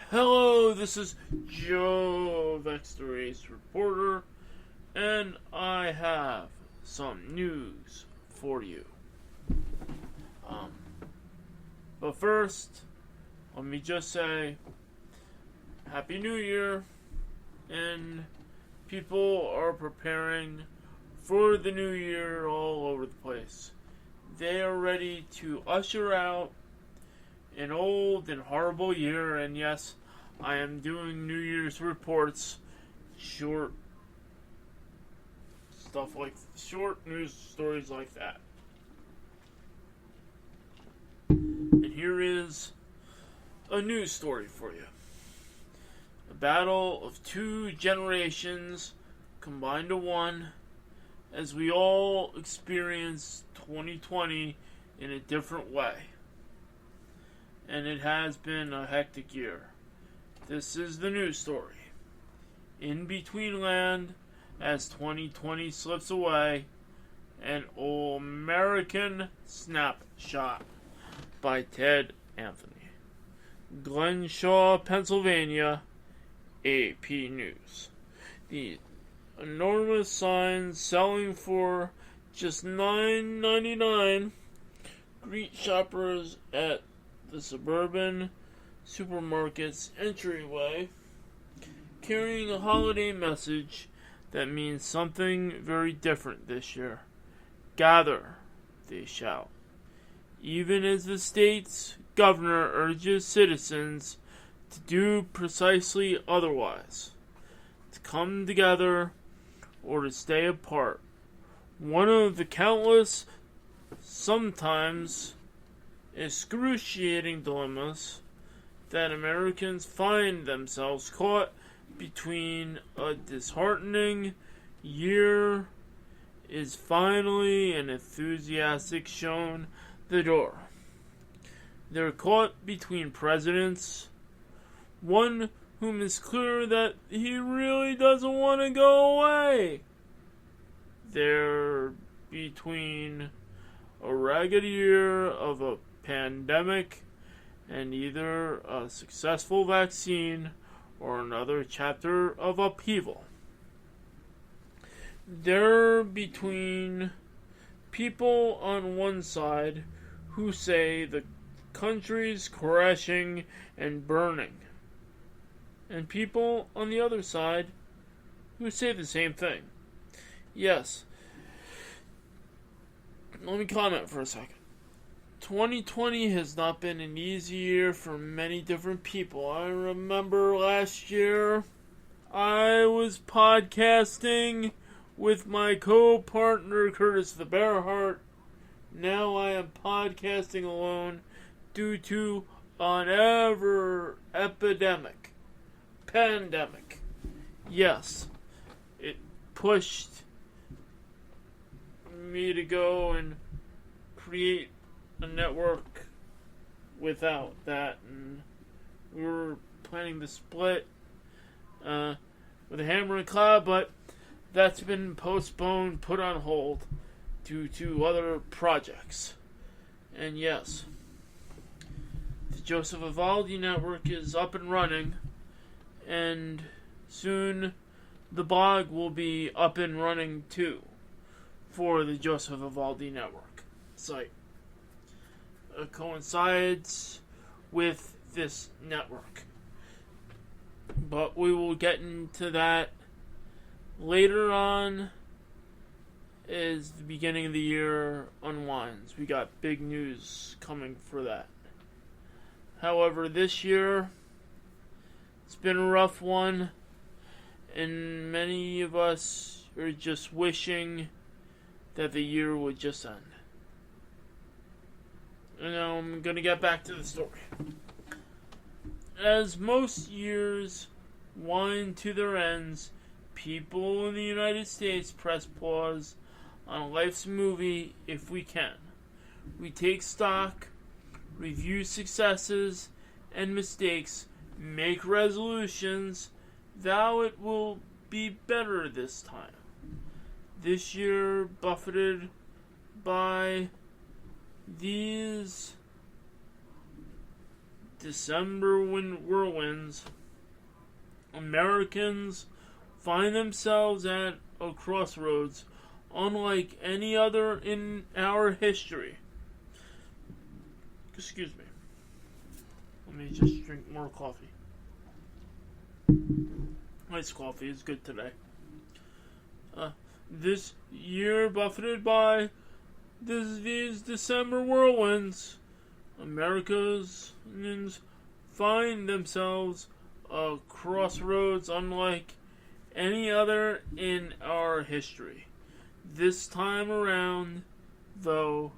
Hello, this is Joe, the Race Reporter, and I have some news for you. But first, let me just say, Happy New Year, and people are preparing for the new year all over the place. They are ready to usher out an old and horrible year, and yes, I am doing New Year's reports, short news stories like that. And here is a news story for you. A battle of two generations combined to one, as we all experience 2020 in a different way. And it has been a hectic year. This is the news story. In Between Land, as 2020 slips away, an All-American Snapshot by Ted Anthony. Glenshaw, Pennsylvania, AP News. The enormous signs selling for just $9.99 greet shoppers at the suburban supermarket's entryway, carrying a holiday message that means something very different this year. Gather, they shout, even as the state's governor urges citizens to do precisely otherwise, to come together or to stay apart. One of the countless, sometimes excruciating dilemmas that Americans find themselves caught between. A disheartening year is finally an enthusiastic shown the door. They're caught between presidents, one whom is clear that he really doesn't want to go away. They're between a ragged year of a pandemic and either a successful vaccine or another chapter of upheaval. They're between people on one side who say the country's crashing and burning, and people on the other side who say the same thing. Yes. Let me comment for a second. 2020 has not been an easy year for many different people. I remember last year I was podcasting with my co-partner Curtis the Bearheart. Now I am podcasting alone due to an pandemic. Yes, it pushed me to go and create a network without that, and we were planning to split with a hammer and claw, but that's been postponed, put on hold due to other projects. And yes, the Joseph Evaldi Network is up and running, and soon the blog will be up and running too for the Joseph Evaldi Network site. Coincides with this network, but we will get into that later on as the beginning of the year unwinds. We got big news coming for that. However, this year it's been a rough one, and many of us are just wishing that the year would just end. And now I'm going to get back to the story. As most years wind to their ends, people in the United States press pause on life's movie if we can. We take stock, review successes and mistakes, make resolutions, thou it will be better this time. This year buffeted by these December whirlwinds, Americans find themselves at a crossroads unlike any other in our history. Excuse me. Let me just drink more coffee. Iced coffee is good today. This year, buffeted by these December whirlwinds, Americans find themselves a crossroads unlike any other in our history. This time around, though,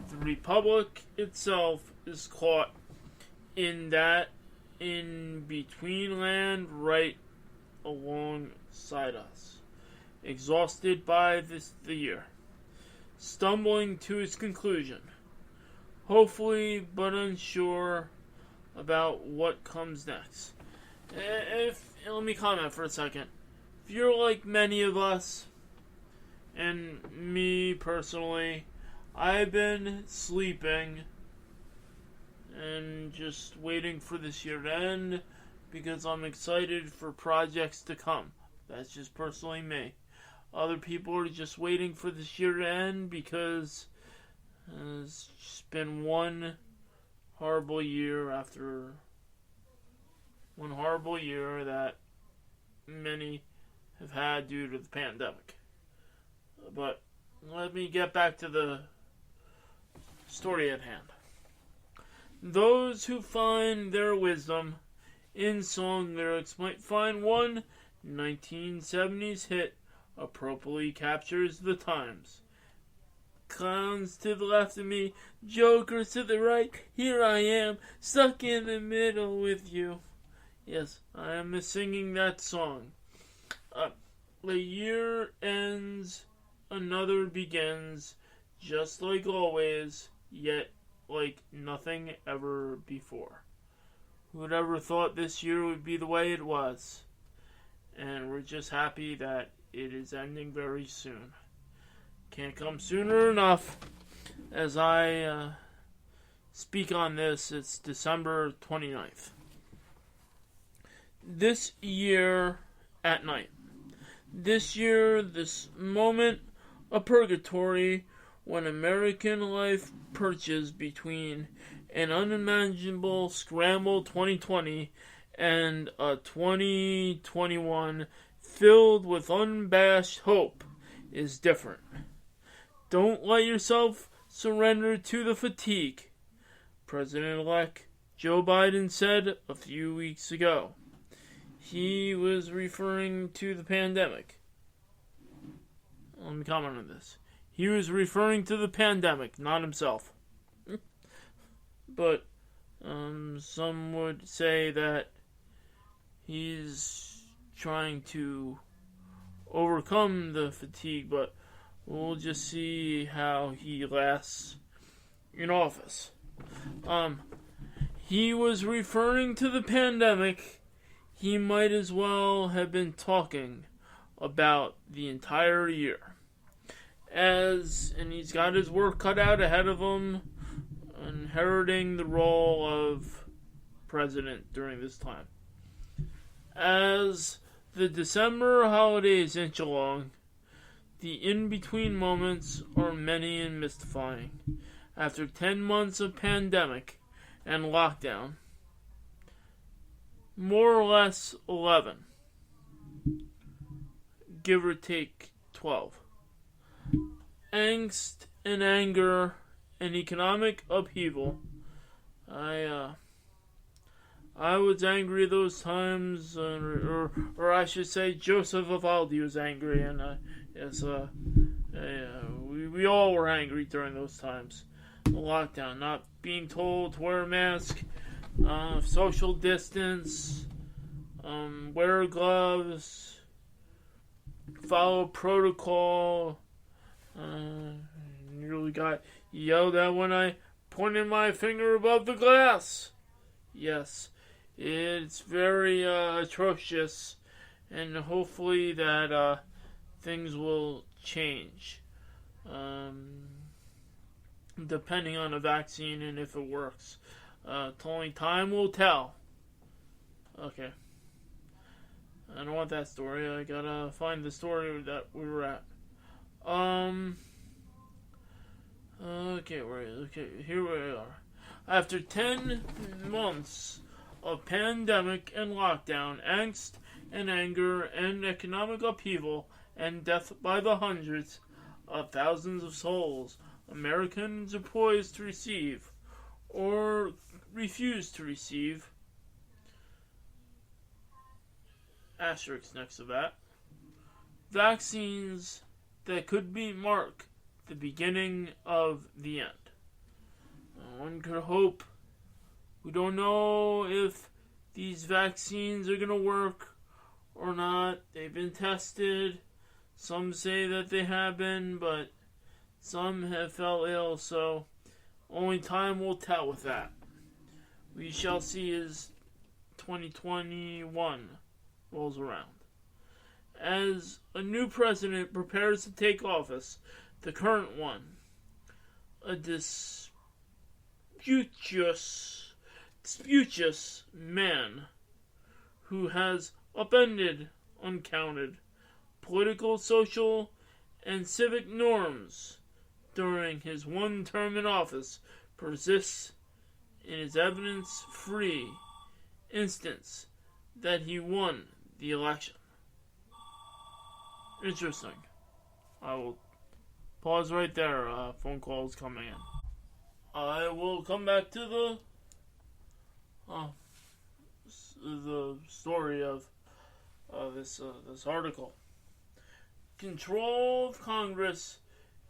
the Republic itself is caught in that in-between land right alongside us, exhausted by the year, stumbling to its conclusion, hopefully but unsure about what comes next. Let me comment for a second. If you're like many of us, and me personally, I've been sleeping and just waiting for this year to end because I'm excited for projects to come. That's just personally me. Other people are just waiting for this year to end because it's just been one horrible year after one horrible year that many have had due to the pandemic. But let me get back to the story at hand. Those who find their wisdom in song lyrics might find one 1970s hit appropriately captures the times. Clowns to the left of me, jokers to the right, here I am, stuck in the middle with you. Yes, I am singing that song. The year ends, another begins, just like always, yet like nothing ever before. Who'd ever thought this year would be the way it was? And we're just happy that it is ending very soon. Can't come sooner enough. As I speak on this, it's December 29th. This year at night. This year, this moment of purgatory when American life perches between an unimaginable scramble 2020 and a 2021 filled with unabashed hope is different. Don't let yourself surrender to the fatigue, President-elect Joe Biden said a few weeks ago. He was referring to the pandemic. Let me comment on this. He was referring to the pandemic, not himself. But some would say that he's trying to overcome the fatigue, but we'll just see how he lasts in office. He was referring to the pandemic. He might as well have been talking about the entire year. And he's got his work cut out ahead of him, inheriting the role of president during this time. As the December holidays inch along, the in-between moments are many and mystifying. After 10 months of pandemic and lockdown, more or less 11, give or take 12. Angst and anger and economic upheaval. I was angry those times, or I should say, Joseph Evaldi was angry, and we all were angry during those times. The lockdown, not being told to wear a mask, social distance, wear gloves, follow protocol. Nearly got yelled at when I pointed my finger above the glass. Yes, it's very atrocious, and hopefully that things will change, depending on the vaccine and if it works. Only time will tell. Okay. I don't want that story. I gotta find the story that we were at. Okay, here we are. After 10 months of pandemic and lockdown, angst and anger and economic upheaval and death by the hundreds of thousands of souls, Americans are poised to receive or refuse to receive asterisk next to that vaccines that could mark the beginning of the end. One could hope. We don't know if these vaccines are going to work or not. They've been tested. Some say that they have been, but some have fell ill, so only time will tell with that. We shall see as 2021 rolls around. As a new president prepares to take office, the current one, a disputatious man who has upended uncounted political, social, and civic norms during his one term in office, persists in his evidence-free instance that he won the election. Interesting. I will pause right there. Phone calls coming in. I will come back to the story of this article. Control of Congress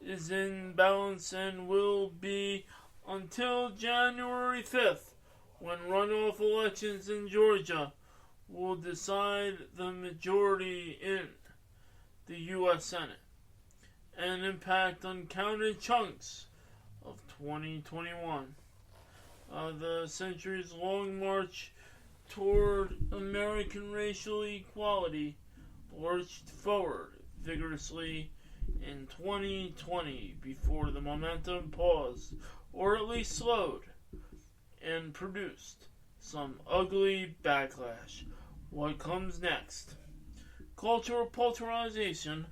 is in balance and will be until January 5th, when runoff elections in Georgia will decide the majority in the U.S. Senate and impact uncounted chunks of 2021. The centuries-long march toward American racial equality lurched forward vigorously in 2020 before the momentum paused, or at least slowed, and produced some ugly backlash. What comes next? Cultural polarization,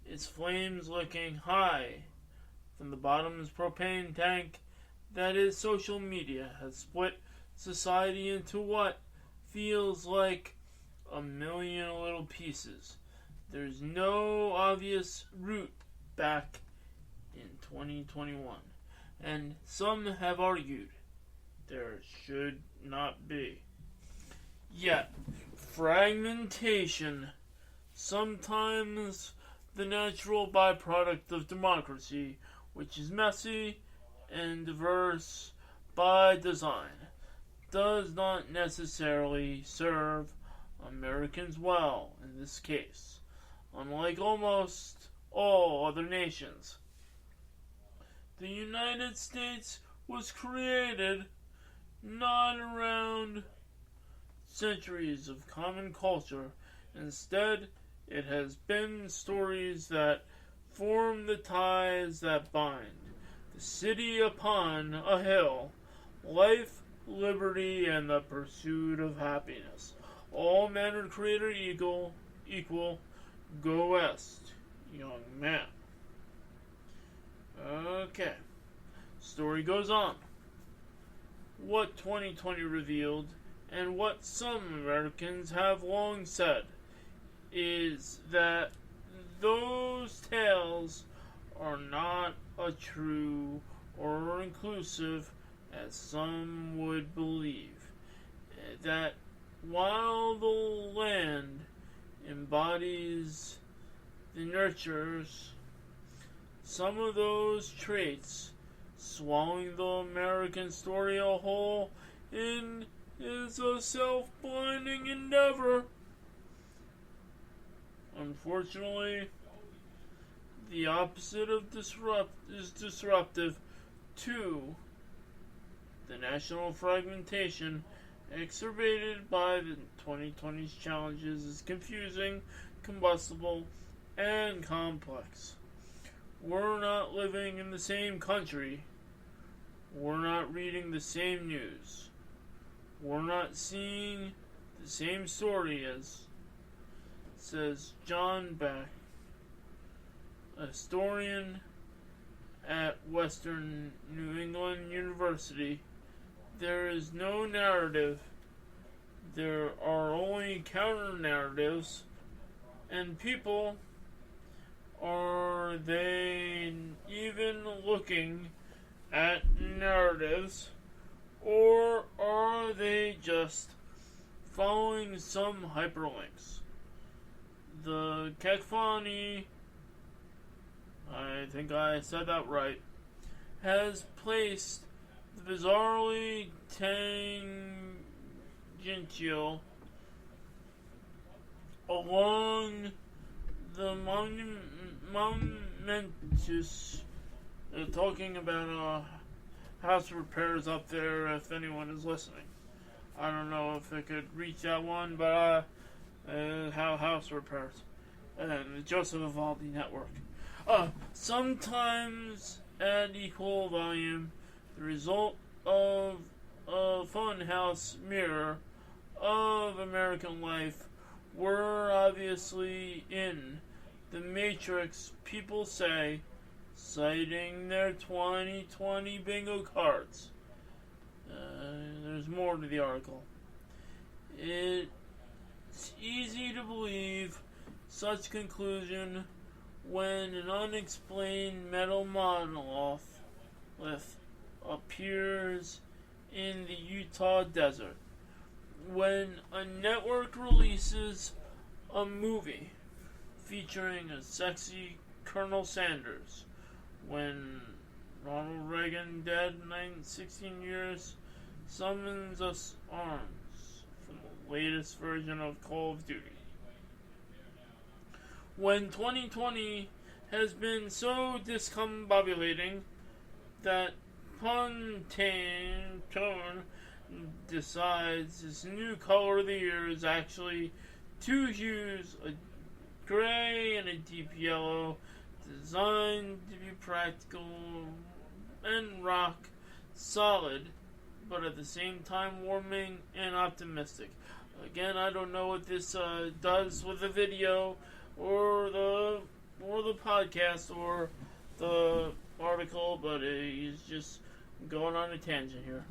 its flames licking high from the bottom's propane tank that is social media, has split society into what feels like a million little pieces. There's no obvious route back in 2021, and some have argued there should not be. Yet, fragmentation, sometimes the natural byproduct of democracy, which is messy and diverse by design, does not necessarily serve Americans well in this case. Unlike almost all other nations, the United States was created not around centuries of common culture. Instead, it has been stories that form the ties that bind the city upon a hill, life, liberty, and the pursuit of happiness. All men are created equal. Go west, young man. Okay. Story goes on. What 2020 revealed, and what some Americans have long said, is that those tales are not as true or inclusive as some would believe. That while the land embodies the nurtures, some of those traits, swallowing the American story a whole is a self-blinding endeavor. Unfortunately, the opposite of is disruptive to the national fragmentation exacerbated by the 2020's challenges is confusing, combustible, and complex. We're not living in the same country. We're not reading the same news. We're not seeing the same story as, says John Beck, a historian at Western New England University. There is no narrative. There are only counter-narratives. And people, are they even looking at narratives? Or are they just following some hyperlinks? The Kekfani, I think I said that right, has placed the bizarrely tangential along the momentous, talking about house repairs up there, if anyone is listening. I don't know if it could reach that one, but how house repairs. And the Joseph Evaldi Network. Sometimes at equal volume, the result of a funhouse mirror of American life were obviously in the Matrix, people say, citing their 2020 bingo cards. There's more to the article. It's easy to believe such conclusion when an unexplained metal monolith appears in the Utah desert. When a network releases a movie featuring a sexy Colonel Sanders, when Ronald Reagan, dead 16 years, summons us arms from the latest version of Call of Duty. When 2020 has been so discombobulating that Pantone decides his new color of the year is actually two hues, a gray and a deep yellow, designed to be practical and rock solid, but at the same time warming and optimistic. Again, I don't know what this does with the video or the podcast or the article, but he's just going on a tangent here.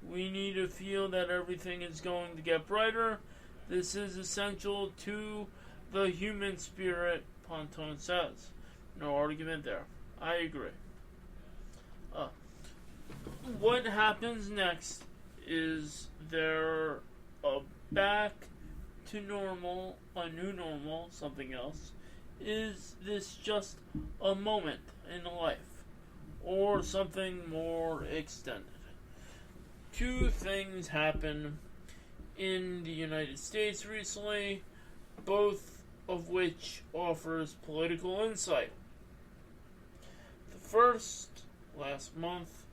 We need to feel that everything is going to get brighter. This is essential to the human spirit, Pantone says. No argument there. I agree. What happens next is they're back to normal, a new normal, something else. Is this just a moment in life or something more extended? Two things happen in the United States recently, both of which offers political insight. The first, last month,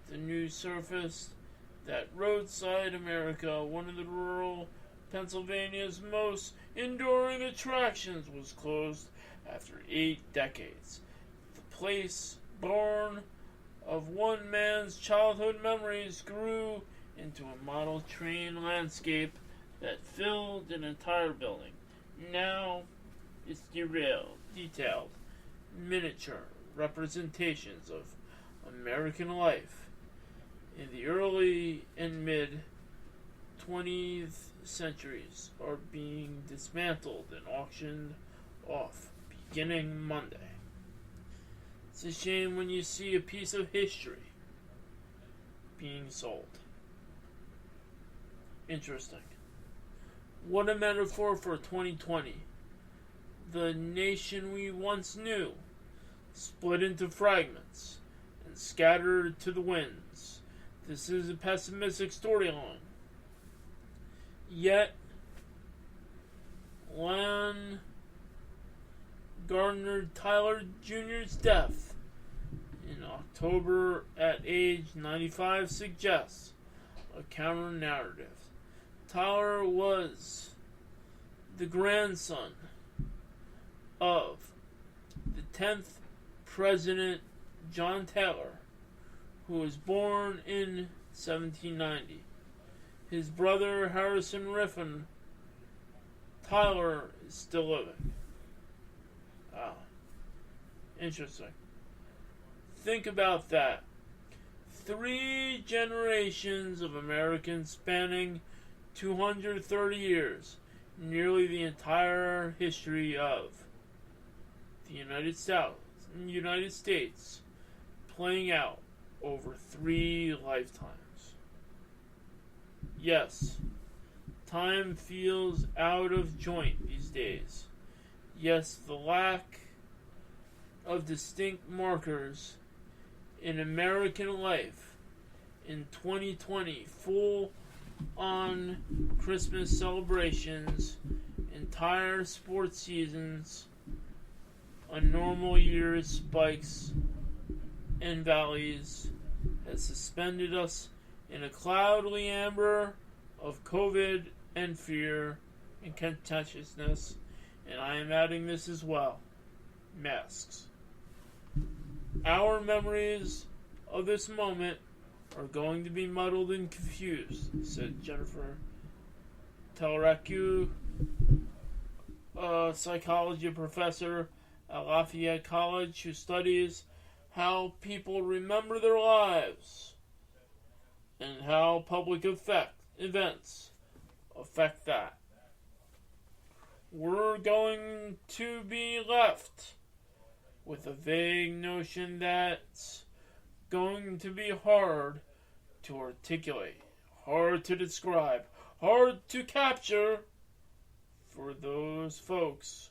the news surfaced that Roadside America, one of the rural Pennsylvania's most enduring attractions, was closed after 8 decades. The place, born of one man's childhood memories, grew into a model train landscape that filled an entire building. Now it's detailed miniature representations of American life in the early and mid 20th centuries are being dismantled and auctioned off beginning Monday. It's a shame when you see a piece of history being sold. Interesting. What a metaphor for 2020. The nation we once knew, split into fragments and scattered to the winds. This is a pessimistic storyline. Yet, Lan Gardner Tyler Jr.'s death in October at age 95 suggests a counter-narrative. Tyler was the grandson of the 10th President John Taylor, who was born in 1790. His brother, Harrison Riffin Tyler, is still living. Interesting. Think about that. 3 generations of Americans spanning 230 years, nearly the entire history of the United States, playing out over 3 lifetimes. Yes, time feels out of joint these days. Yes, the lack of distinct markers in American life in 2020, full on Christmas celebrations, entire sports seasons, a normal year's spikes and valleys, has suspended us in a cloudy amber of COVID and fear and contentiousness, and I am adding this as well: masks. Our memories of this moment are going to be muddled and confused, said Jennifer Telracu, a psychology professor at Lafayette College who studies how people remember their lives and how public events affect that. We're going to be left with a vague notion that's going to be hard to articulate, hard to describe, hard to capture for those folks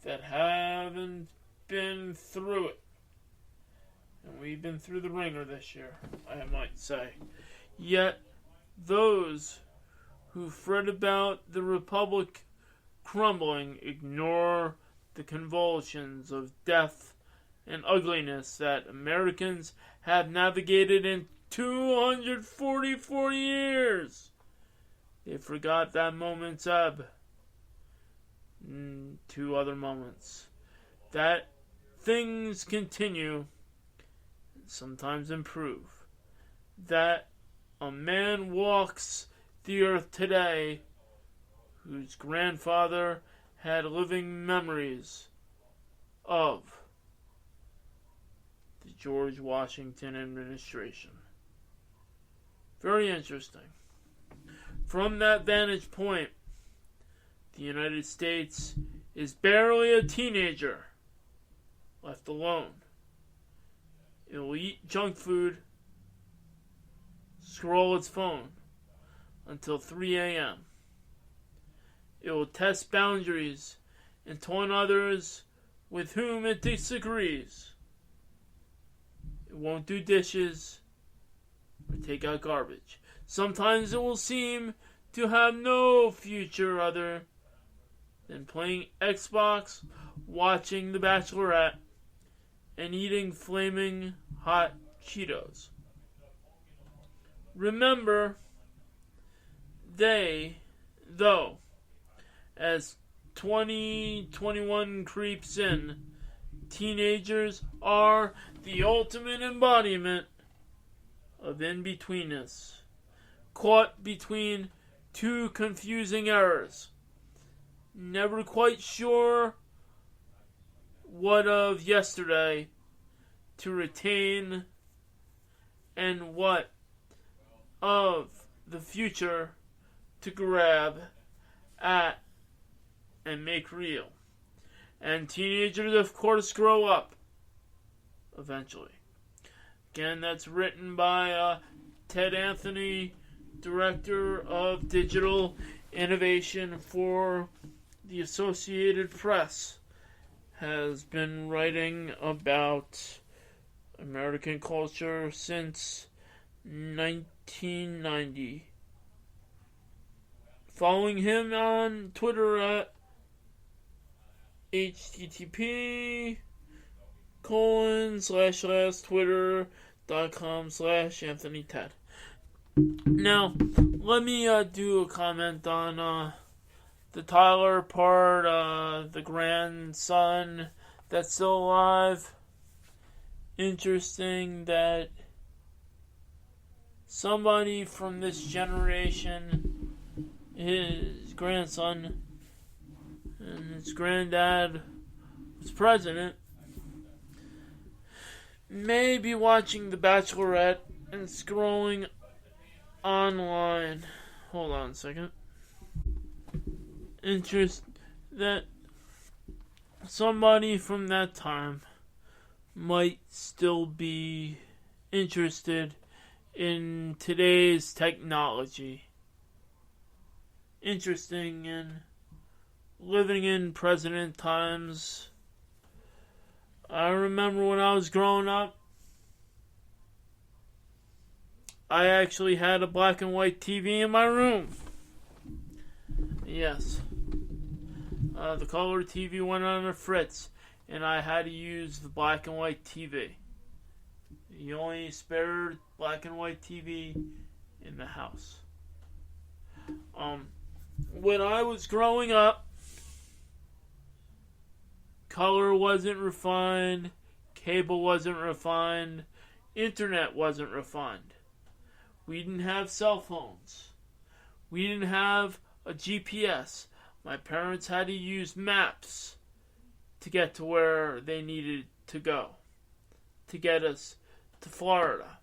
that haven't been through it. And we've been through the ringer this year, I might say. Yet, those who fret about the Republic crumbling ignore the convulsions of death and ugliness that Americans have navigated in 244 years. They forgot that moment's ebb. 2 other moments. That things continue, sometimes improve. That a man walks the earth today whose grandfather had living memories of the George Washington administration. Very interesting. From that vantage point, the United States is barely a teenager left alone. It will eat junk food, scroll its phone until 3 a.m. It will test boundaries and taunt others with whom it disagrees. It won't do dishes or take out garbage. Sometimes it will seem to have no future other than playing Xbox, watching The Bachelorette, and eating flaming hot Cheetos. Remember, though, as 2021 creeps in, teenagers are the ultimate embodiment of in-betweenness, caught between 2 confusing errors, never quite sure what of yesterday to retain and what of the future to grab at and make real. And teenagers, of course, grow up eventually. Again, that's written by Ted Anthony, Director of Digital Innovation for the Associated Press, has been writing about American culture since 1990. Following him on Twitter at http://twitter.com/AnthonyTed. Now, let me do a comment on the Tyler part, the grandson that's still alive. Interesting that somebody from this generation, his grandson and his granddad was president, may be watching The Bachelorette and scrolling online. Hold on a second. That somebody from that time might still be interested in today's technology. Interesting in living in president times. I remember when I was growing up, I actually had a black and white TV in my room. Yes. The color TV went on a fritz, and I had to use the black and white TV. The only spare black and white TV in the house. When I was growing up, color wasn't refined, cable wasn't refined, internet wasn't refined. We didn't have cell phones. We didn't have a GPS. My parents had to use maps to get to where they needed to go, to get us to Florida.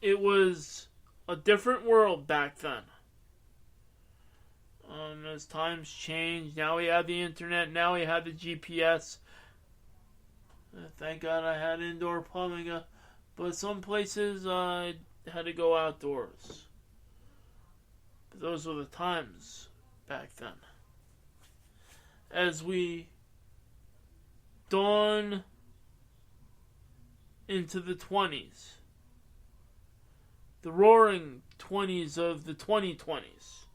It was a different world back then. As times changed, now we have the internet, now we have the GPS. Thank God I had indoor plumbing, but some places I had to go outdoors. But those were the times back then. As we dawn into the 20s, the roaring 20s of the 2020s,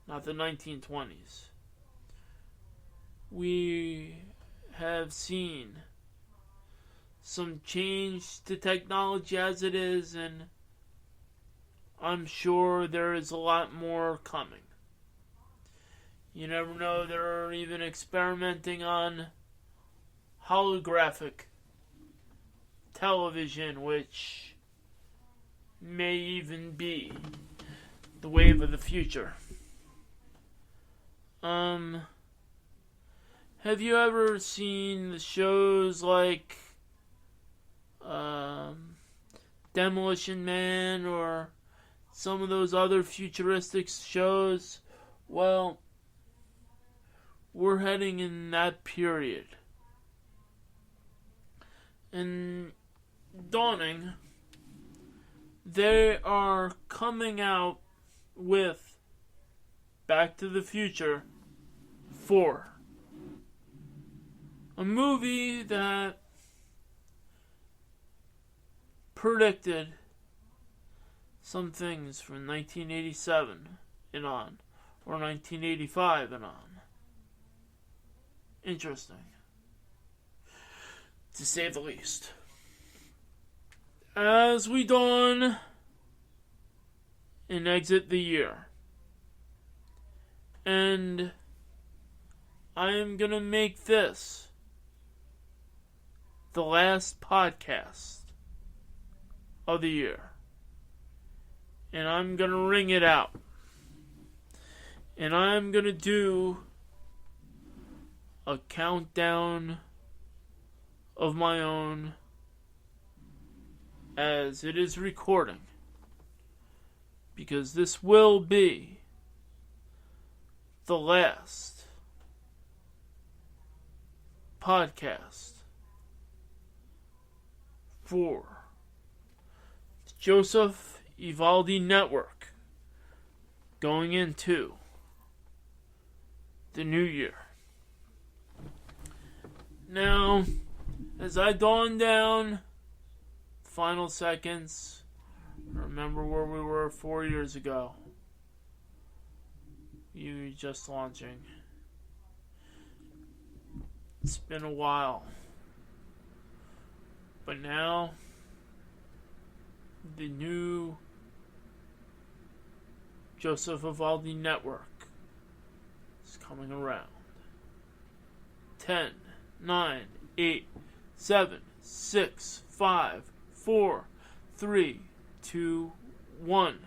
not the 1920s, we have seen some change to technology as it is, and I'm sure there is a lot more coming. You never know, they're even experimenting on holographic television, which may even be the wave of the future. Have you ever seen the shows like Demolition Man or some of those other futuristic shows? Well, we're heading in that period. And dawning, they are coming out with Back to the Future 4. A movie that predicted some things from 1987 and on, or 1985 and on. Interesting, to say the least. As we dawn and exit the year, and I am going to make this the last podcast of the year. And I'm going to ring it out. And I'm going to do a countdown of my own as it is recording. Because this will be the last podcast for the Joseph Evaldi Network going into the new year. Now, as I dawn down final seconds, remember where we were 4 years ago. You were just launching. It's been a while. But now, the new Joseph Evaldi Network is coming around. 10, 9, 8, 7, 6, 5, 4, 3, 2, 1.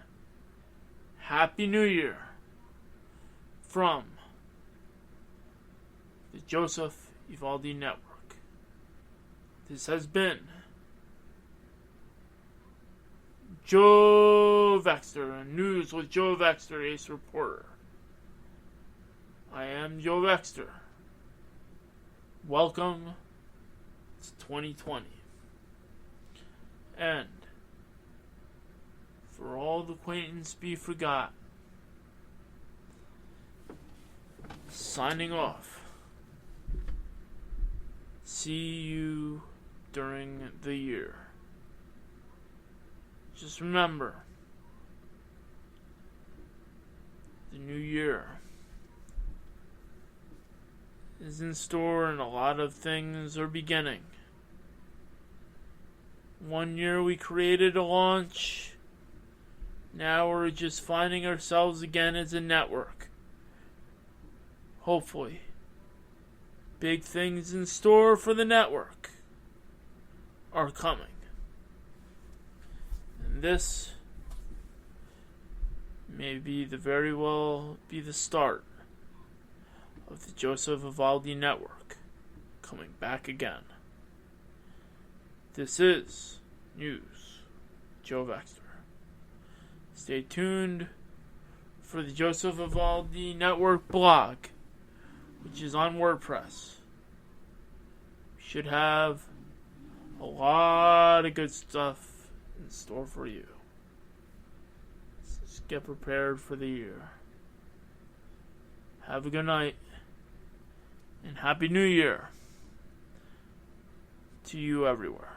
Happy New Year from the Joseph Evaldi Network. This has been Joe Vexter, News with Joe Vexter, Ace Reporter. I am Joe Vexter. Welcome to 2020. And for all the acquaintance be forgot, signing off. See you during the year. Just remember, the new year is in store and a lot of things are beginning. One year we created a launch. Now we're just finding ourselves again as a network. Hopefully, big things in store for the network are coming. And this may be very well be the start of the Joseph Evaldi Network coming back again. This is News Joe Vexter. Stay tuned for the Joseph Evaldi Network blog, which is on WordPress. We should have a lot of good stuff in store for you. So just get prepared for the year. Have a good night and Happy New Year to you everywhere.